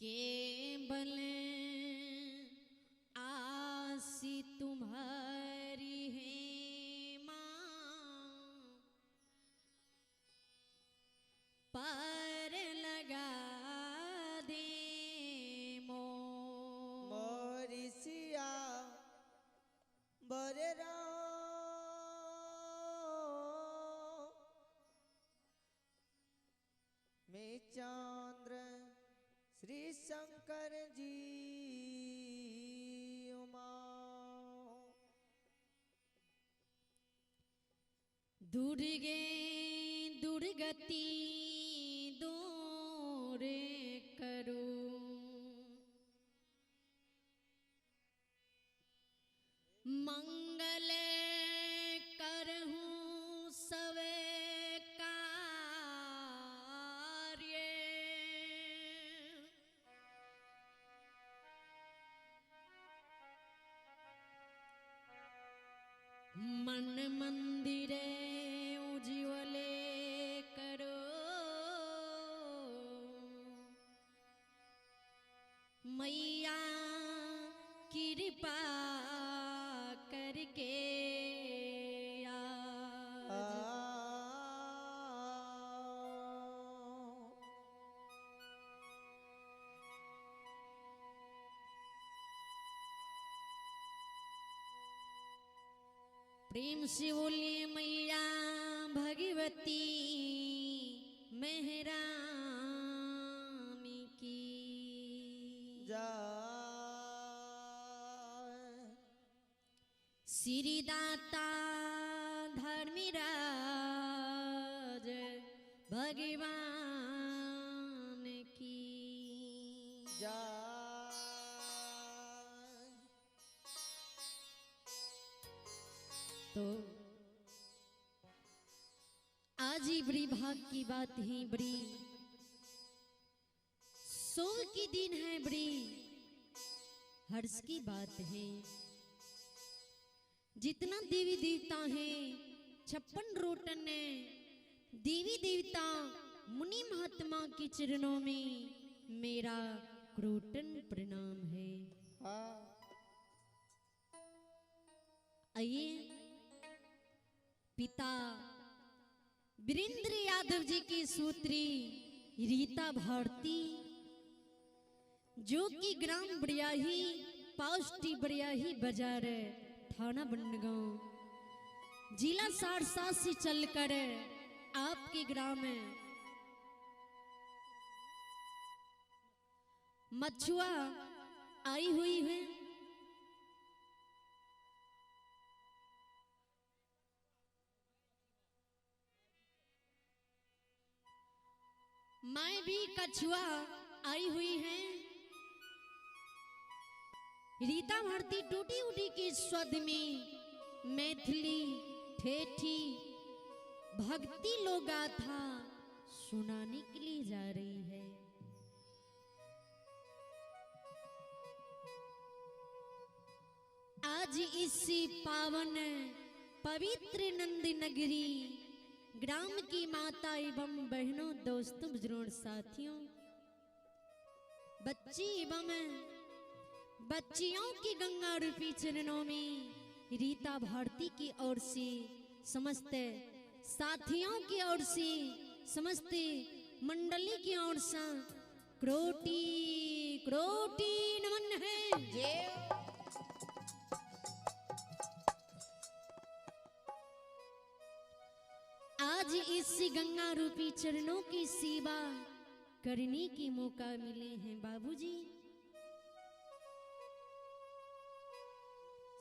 केवल आसी तुम्हारी है माँ, पर लगा दे मोरिसिया बरे में चंद्र श्री शंकर जी उमा दुर्गे दुर्गति दूर करो, मंगल करहूं सब कार्य, मन मंदिर उज्ज्वल करो, मैया कृपा करके प्रेम से बोलिए मैया भगवती मेहरामी की श्री दाता धर्मराज भगवान की तो आज ही बड़ी भाग की बात है, बड़ी सोम की दिन है, बड़ी हर्ष की बात है। जितना देवी देवता हैं 56 रोटन देवी देवता मुनि महात्मा के चरणों में मेरा क्रोटन प्रणाम है। आइए पिता वीरेंद्र यादव जी की सूत्री रीता भारती, जो कि ग्राम बड़ियाही पाउष्टी बड़ियाही बाजार थाना बनगांव जिला सहरसा से चलकर आपके ग्राम में मछुआ आई हुई है। मैं भी कछुआ आई हुई है। रीता भारती टूटी उटी के स्वर में मैथिली ठेठी भक्ति लोक गाथा सुनाने के लिए जा रही है। आज इस पावन पवित्र नंद नगरी ग्राम की माता एवं बहनों, दोस्तों, बुजुर्गों, साथियों, बच्ची एवं बच्चियों की गंगा रूपी चरणों में रीता भारती की ओर से, समस्त साथियों की ओर से, समस्त मंडली की ओर से क्रोटी क्रोटी नमन है। आज इस गंगा रूपी चरणों की सेवा करने की मौका मिले हैं बाबूजी।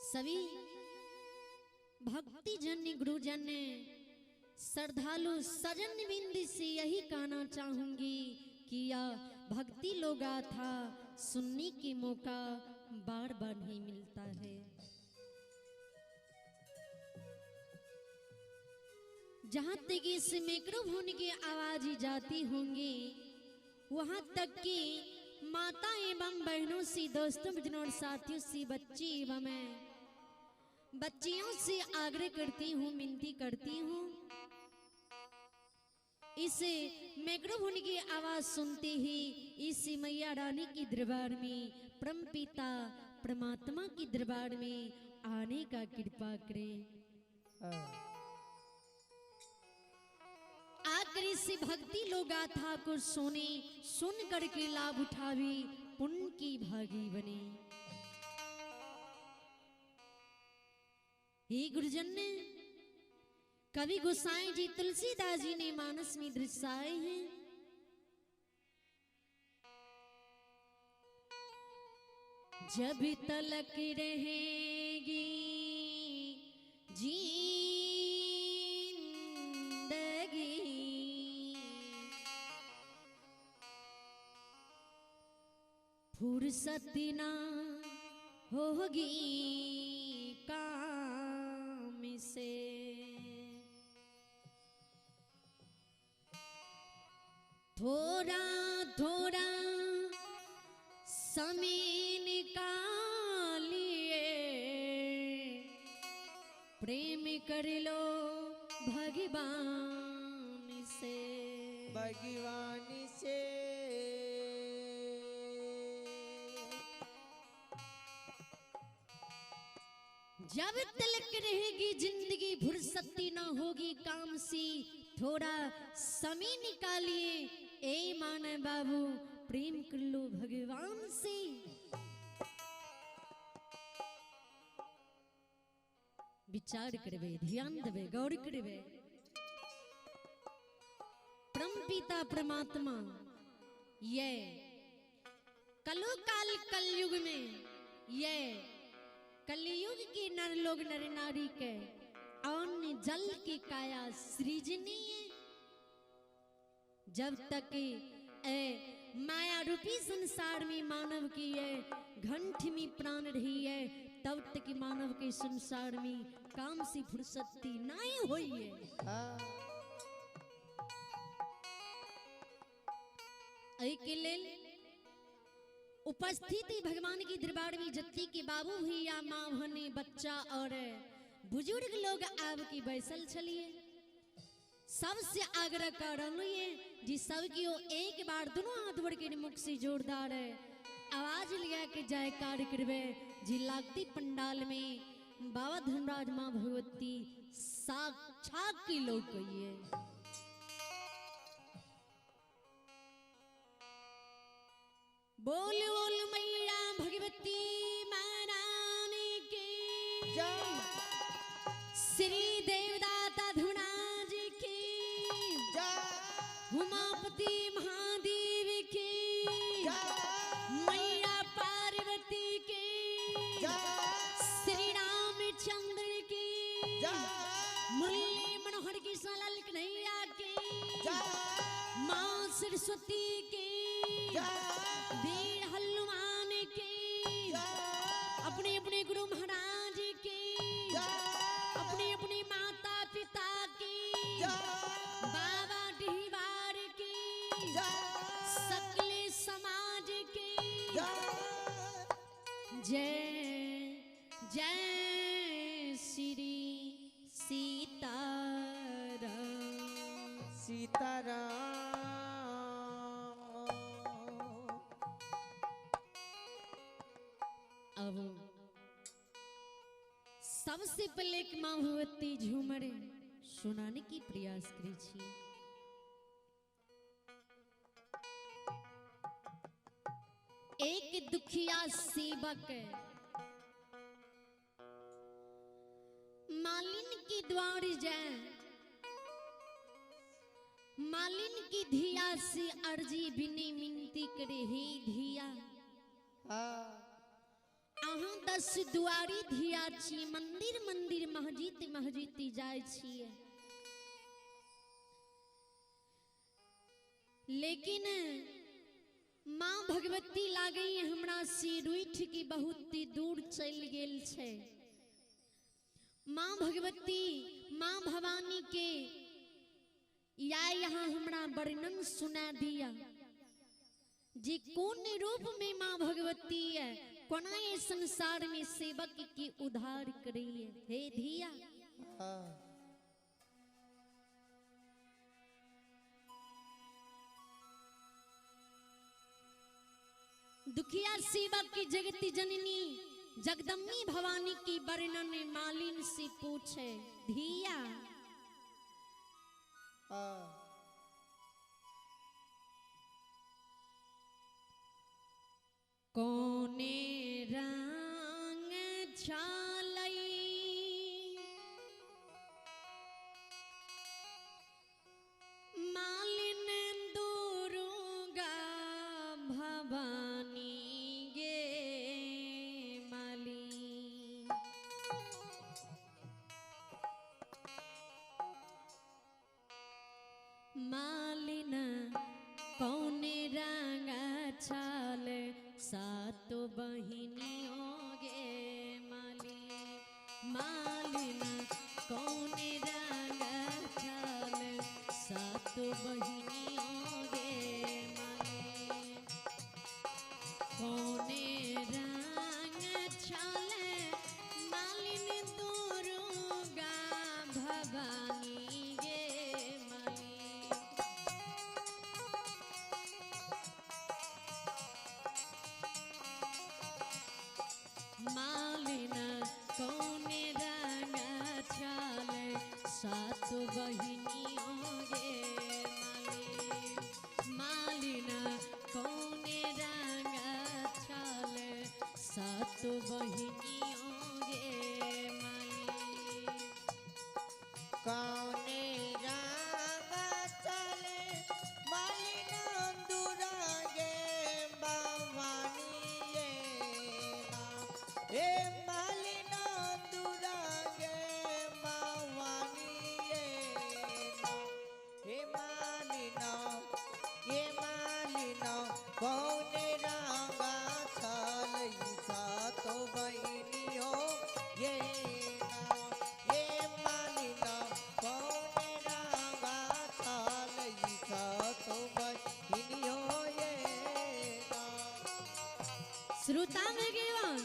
सभी भक्ति जन, गुरुजन, श्रद्धालु सजन बिंद से यही कहना चाहूंगी कि यह भक्ति लोक गाथा सुनने की मौका बार बार नहीं मिलता है। जहां तक इस माइक्रोफोन की आवाज जाती होंगी, वहां तक कि माता एवं बहनों से, दोस्तों, बुजुर्गों, साथियों से, बच्ची एवं बच्चियों से आग्रह करती हूँ, विनती करती हूँ, इस माइक्रोफोन की आवाज सुनते ही इस मैया रानी की दरबार में परम पिता परमात्मा की दरबार में आने का कृपा करें। आकर इस भक्ति लोक गाथा को सुन करके लाभ उठावे, पुण्य की भागी बने। हे गुरुजन, कवि गोसाई जी तुलसीदास जी ने मानस में दर्शाए हैं। जब तलक रहेगी जिंदगी फुर्सत ना होगी काम से, थोड़ा थोड़ा समय निकालिए, प्रेम कर लो भगवान से, भगवान से। जब तलक रहेगी जिंदगी फुर्सती ना होगी काम से, थोड़ा समय निकालिए ए माने बाबू, प्रेम कर लो भगवान से। विचार करवे, ध्यान देवे, गौर करवे। परम पिता परमात्मा ये कलो काल कलयुग में, ये कलयुग के नर लोग नर नारी के अन्न जल की काया सृजनीय। जब तक माया रूपी संसार में मानव की है घंट में प्राण रही है, तब तक मानव के संसार में काम से फुर्सती नहीं हुई है। के लेल उपस्थिति भगवान की दरबार में जत्ती के बाबू ही या माँ भने बच्चा और बुजुर्ग लोग आब की बैसल छलिए। सबसे आग्रह कर रही है जी सब की ओ एक बार दोनों हाथ बढ़ के मुख से जोरदार आवाज लिया के जयकार करवे जी। लागती पंडाल में बाबा धनराज माँ भगवती साक्षात की लोग कहिए। बोल बोल मैया भगवती महारानी की जय। श्री देवदाता धुनाज की जय। उमापति महादेव की जय। मैया पार्वती की जय। श्री रामचंद्र की जय। मुरली मनोहर की सलाल कन्हैया की जय। माँ सरस्वती की जय। वीर हनुमान की अपने अपने गुरु महाराज की अपने अपने माता पिता की बाबा डिहवार की सकले समाज की जय जय श्री सीताराम। सीताराम। अब सबसे पहले एक माँ भगवती झूमर सुनाने की प्रयास करी छी। एक दुखिया सेवक मालिन के द्वार जाए, मालिन की धिया से अर्जी बिने मिनती करे, हे धिया अहाँ 10 दुआरी धिया छी, मंदिर मंदिर मस्जिद मस्जिद जाय छिए, लेकिन माँ भगवती लागे हमरा से रूठ की बहुत दूर चल गेल छे। माँ भगवती माँ भवानी के या यहाँ हमरा वर्णन सुना दिया जी कौन रूप में माँ भगवती है, कोना ये संसार में सेवक की उद्धार करिए। हे धिया दुखिया शिवा की जगती जननी जगदम्बी भवानी की वर्णन मालिन से पूछे धिया। कोने रंग छालई मालिन दुर्गा भवानी गे माली। मालिन कौने रंग छाल सातो बहिनियों गे माली। मालिन कौने रंग छाल सातो बहिनियों गे माली। कौने रंग छाल मालिन दुर्गा भवानी गे माली। मालिन कौने रंग छाल सात बहिनियों गे माली। मालिन कौने रंग छाल सात बहिनियों गे माली। कौने रंग चले मालिन दुर्गे भवानी ये नाम। हे मालिन दुर्गे भवानी ये नाम। हे मालिन कौने रंग चले सातो बहिनियों ये नाम। हे मालिन कौने रंग चले सातो बहिनियों ये नाम। श्रोता भगवान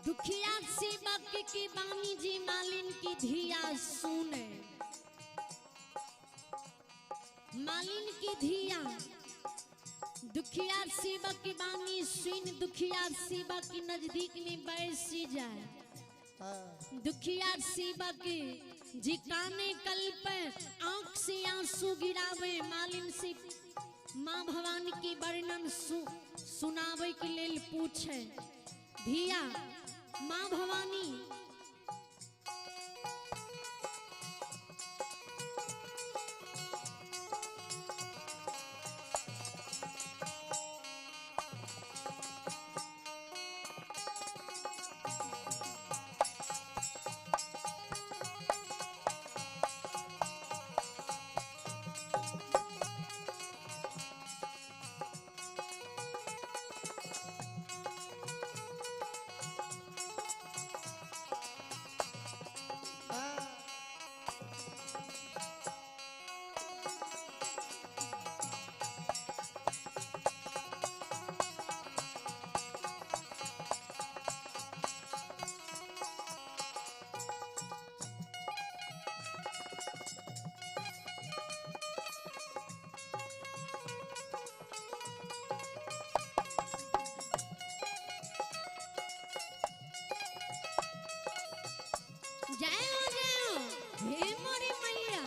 दुखिया शिवा की बानी जी मालिन की धिया सुने। मालिन की धिया दुखिया शिवा की बानी सुन दुखिया शिवा की नजदीक में बैसी जाए। दुखिया शिवा के जिकाने कल पे आंख से आंसू गिरावे मालिन से माँ भवानी की वर्णन सुनावे के लेल पूछे धिया। माँ भवानी जय हो हे मोरी मैया।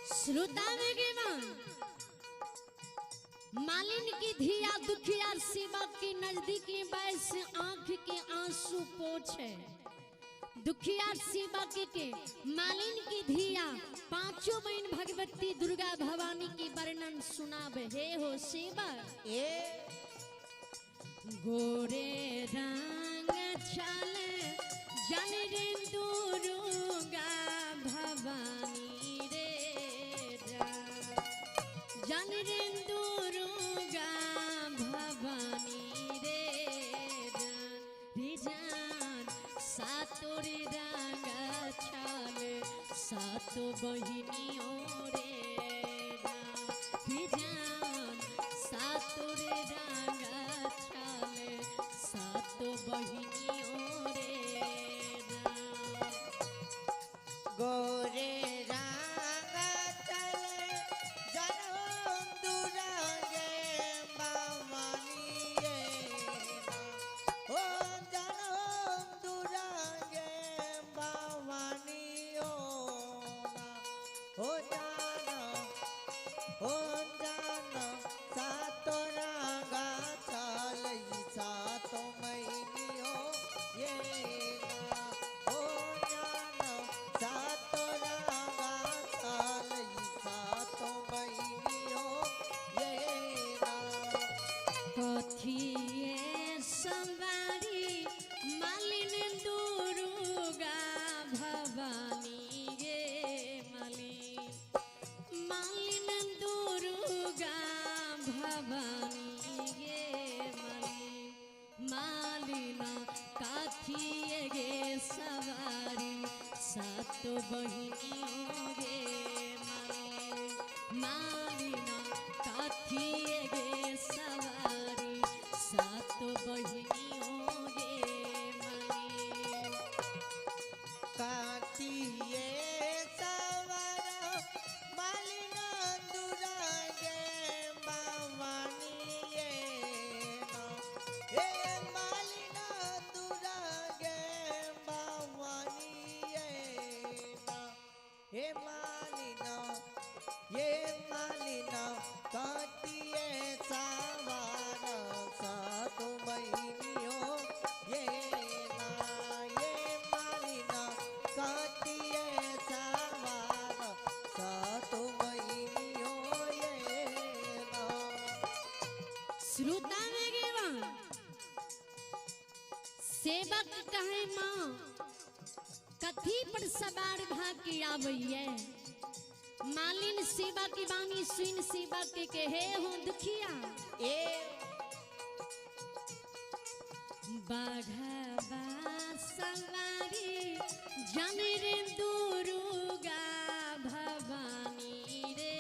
श्रोता भगवान मालिन की धिया दुखिया शिवा के नजदीक बैस आंख के आंसू पोछे। दुखिया शिवा के मालिन की धिया पांचों बहन भगवती दुर्गा भवानी की वर्णन सुनावे। हे हो शिवा गोरे रंग छल जन रे दुर्गा भवानी रे जान रे दुर्गा भवानी रे जान सातोर रंगा छाल सातो बहिनियों रे जान सातोर रंगा छाल सातो बहिनियों रे गोरे रांगा चले जनम दुरांगे भवानी ये ओ जनम दुरांगे भवानी ओ जाना सातो रांगा चले सातो महीनियो ये सातो बहिनियों गे मालिना काठिए गे सवारी सातो बहिनियों गे काठिए सवारा मालिना दुरांगे भवानी ये मालिना दुरांगे भवानी हे मालिना काटिए सवारा सातो बहिनियों ये मालिना काटिए सवारा सातो बहिनियों ये श्रोता में गेवा सेवक कहे माँ कथी पर सवार भाके आवैये मालिन सेवा की बानी सुन सेवा के कहे हो दुखिया ए बाघवा सवारी जन रे दुर्गा भवानी रे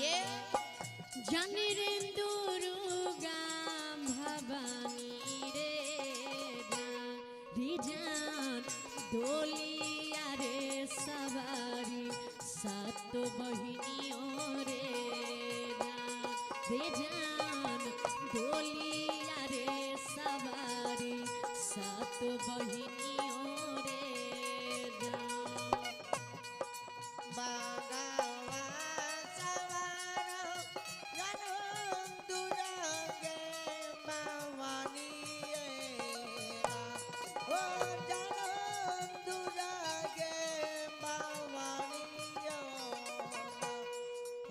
ये जन रे दुर्गा भवानी रे जान डोलिया रे सवारी सातो बहिनियों रे जान डोलिया रे सवारी सातो बहिनियों रे बागावा सवारा जनम दुरांगे भवानी ये ओ जनम दुरांगे भवानी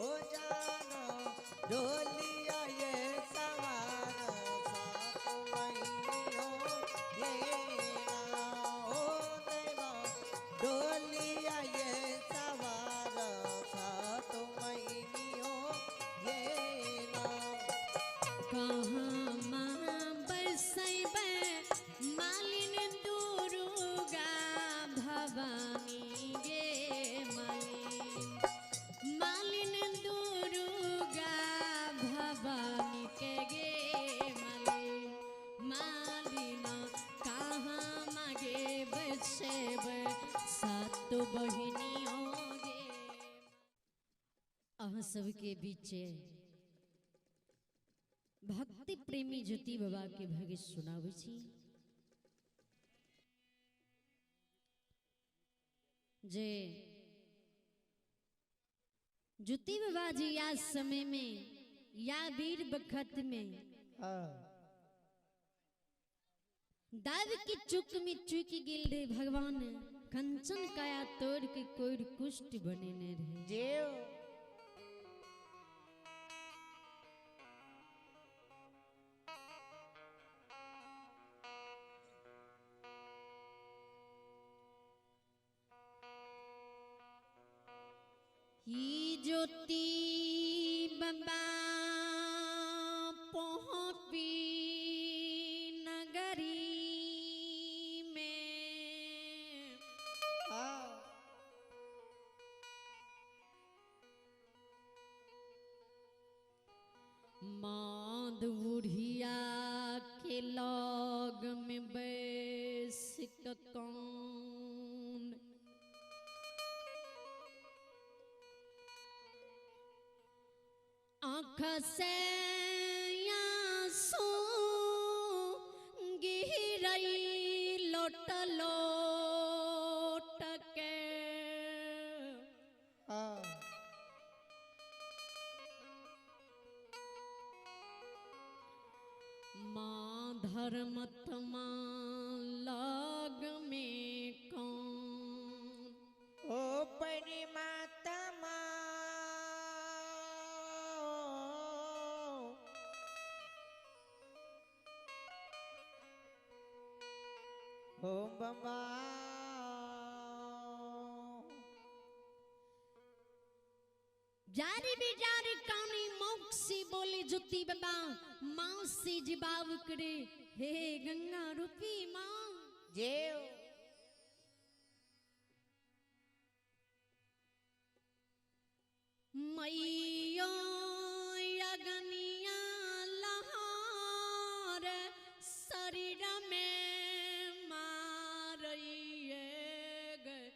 ओ जानो डोलिया ये सवारा सातो महीनियों ये ओ देवा डोलिया ये सवारा सातो महीनियों ये कहाँ माँ बसैबे मालिन दुर्गा भवानी गे मालिन दुर्गा भवानी के गे मालिना कहाँ मागे बसेबे सातो बहिनियों गे अहाँ सबके बीचे भक्ति प्रेमी ज्योति बाबा के भगे सुनाबै छी जे ज्योति बाबा जी या समय में या वीर बखत में दाव की चुक में चुक गिल रे भगवान कंचन काया तोड़ के कोई कुष्ट बने न रहे जेव ज्योति बबा पोपी नगरी में हाँ मांद बुढ़िया के लग में बैस क कौन आँख से आंसू गिरई लोट लोट के हाँ माँ धर्मत्मा लग में कौन ओ परिमात्मा ओ बाबा जारी बिजारी कानी मोक्सी बोली जुती बाबा माँ से जवाब करे हे गंगा रूपी माँ जेव मैयो अगनिया लहार शरीर में मारिए गए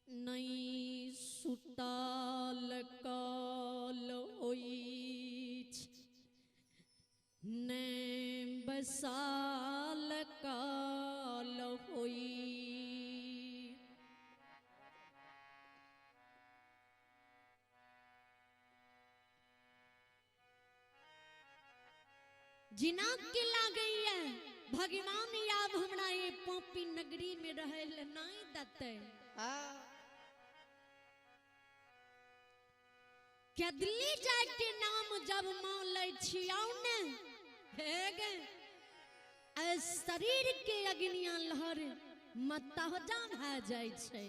नहीं सुताल काल होइछ ने बसाल काल होई जिना के लागे है भगवान याब हमरा ये पोपी नगरी में रहे ले नहीं दते हाँ क्या दिल्ली जाए के नाम जब मान ले छियाऊ ने हे गे ए शरीर के अग्निया लहर मतहजा भ जाय छै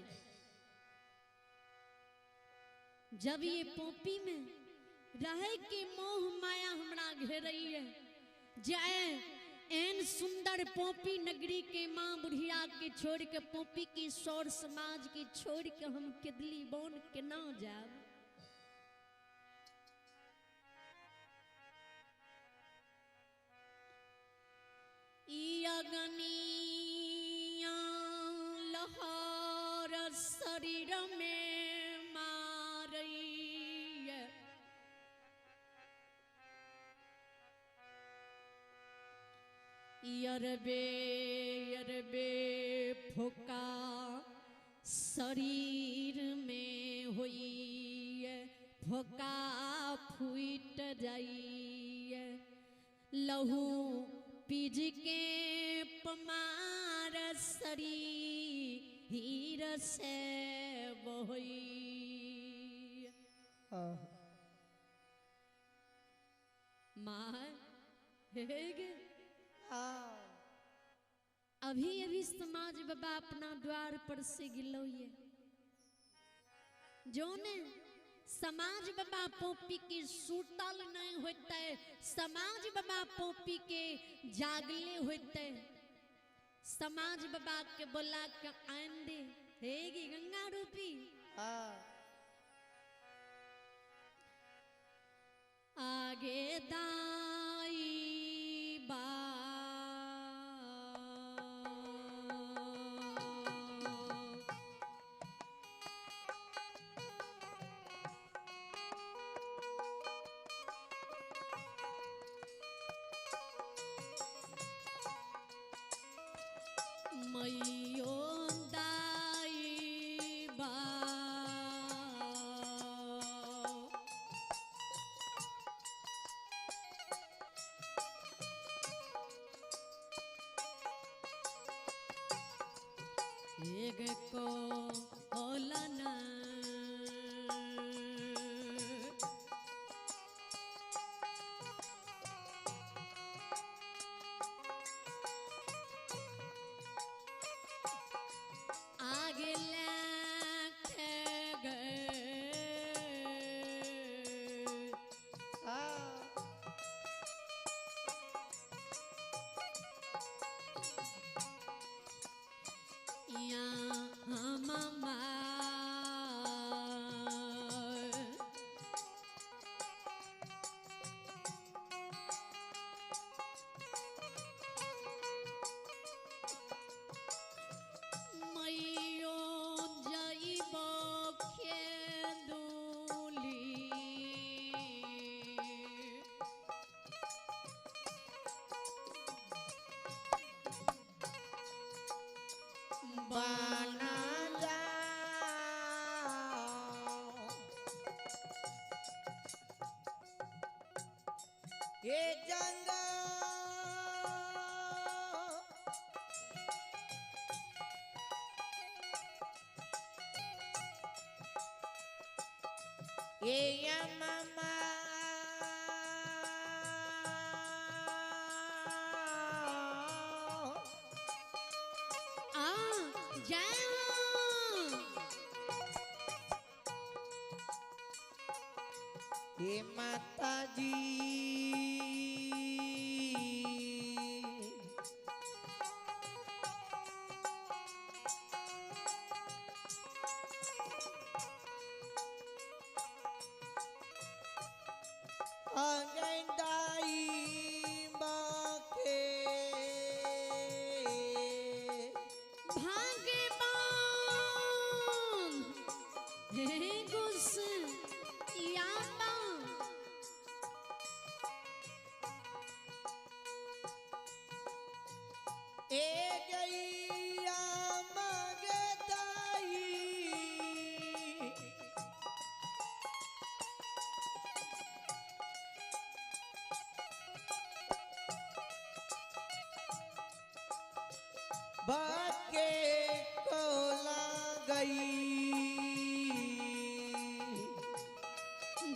जब ये पोपी में रहे के मोह माया हमरा घेरई है जाए एन सुंदर पोपी नगरी के माँ बुढ़िया के छोड़ के पोपी की सौर समाज के छोड़ के हम किदली बोन के ना जाब अग्निया लहर शरीर में मारई यरबे फुका शरीर में हुई फुका फूट जाई लहू पीज के पमार शरीर से बही माँ हेगे अभी अभी समाज बाबा अपना द्वार पर से गिलो ये जो ने समाज बाबा पोपी के सूतल नहीं होते समाज बाबा पोपी के जागले होते समाज बाबा के बोला के आन दे हेगी गंगा रूपी आगे दाई बा मैयो दाई बा एक को होलना आगे लाखे गंगा ये यममा आ जय हो हे माता जी आंगनदाई बाके भाग्यवान हे गुस यामा ए गैया मगदाई बाके कोला गई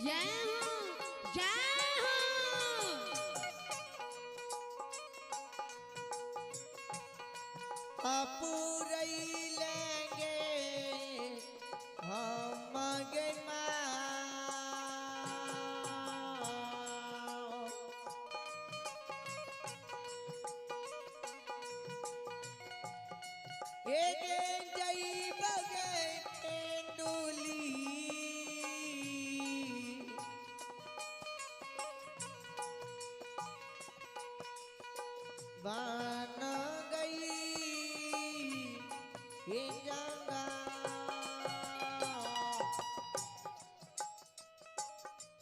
जय हो जय हो अपूरई लेंगे हम मगे जई बगे तेंदुली बन गई ये जंगा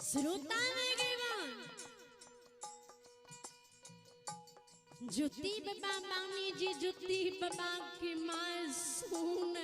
श्रोता भाग्यवान जुती बाबा बानी जी जुती बाबा की माँ सुन